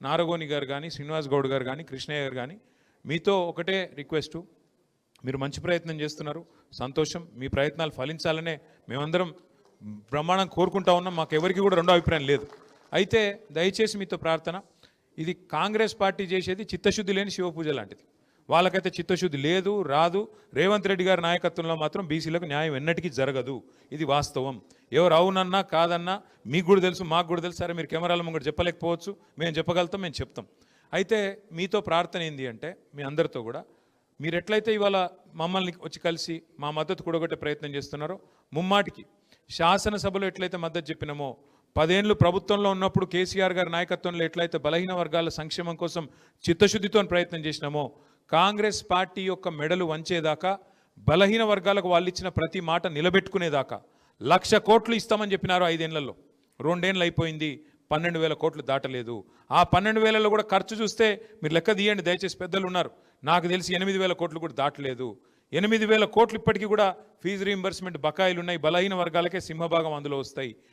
నారగోని గారు కానీ, శ్రీనివాస్ గౌడ్ గారు కానీ, కృష్ణయ్య గారు కానీ, మీతో ఒకటే రిక్వెస్టు. మీరు మంచి ప్రయత్నం చేస్తున్నారు, సంతోషం. మీ ప్రయత్నాలు ఫలించాలనే మేమందరం బ్రహ్మాండం కోరుకుంటా ఉన్నాం. మాకు ఎవరికి కూడా రెండో అభిప్రాయం లేదు. అయితే దయచేసి మీతో ప్రార్థన, ఇది కాంగ్రెస్ పార్టీ చేసేది చిత్తశుద్ధి లేని శివపూజ లాంటిది. వాళ్ళకైతే చిత్తశుద్ధి లేదు, రాదు. రేవంత్ రెడ్డి గారి నాయకత్వంలో మాత్రం బీసీలకు న్యాయం ఎన్నటికీ జరగదు. ఇది వాస్తవం. ఎవరు అవునన్నా కాదన్నా మీకు కూడా తెలుసు, మాకు కూడా తెలుసు. సరే, మీరు కెమెరాల ముంగట చెప్పలేకపోవచ్చు, మేము చెప్పగలుగుతాం, మేము చెప్తాం. అయితే మీతో ప్రార్థన ఏంది అంటే, మీ అందరితో కూడా, మీరు ఎట్లయితే ఇవాళ మమ్మల్ని వచ్చి కలిసి మా మద్దతు కూడగొట్టే ప్రయత్నం చేస్తున్నారో, ముమ్మాటికి శాసనసభలో ఎట్లయితే మద్దతు చెప్పినామో, 10 ఏళ్ళు ప్రభుత్వంలో ఉన్నప్పుడు కేసీఆర్ గారి నాయకత్వంలో ఎట్లయితే బలహీన వర్గాల సంక్షేమం కోసం చిత్తశుద్ధితో ప్రయత్నం చేసినామో, కాంగ్రెస్ పార్టీ యొక్క మెడలు వంచేదాకా, బలహీన వర్గాలకు వాళ్ళు ఇచ్చిన ప్రతి మాట నిలబెట్టుకునేదాకా 1,00,000 కోట్లు ఇస్తామని చెప్పినారు 5 ఏళ్లలో. 2 ఏళ్ళు అయిపోయింది, 12,000 కోట్లు దాటలేదు. ఆ 12,000లో కూడా ఖర్చు చూస్తే మీరు లెక్క తీయండి దయచేసి, పెద్దలు ఉన్నారు. నాకు తెలిసి 8,000 కోట్లు కూడా దాటలేదు. 8,000 కోట్లు ఇప్పటికీ కూడా ఫీజు రీయింబర్స్మెంట్ బకాయిలు ఉన్నాయి. బలహీన వర్గాలకే సింహభాగం అందులో వస్తాయి.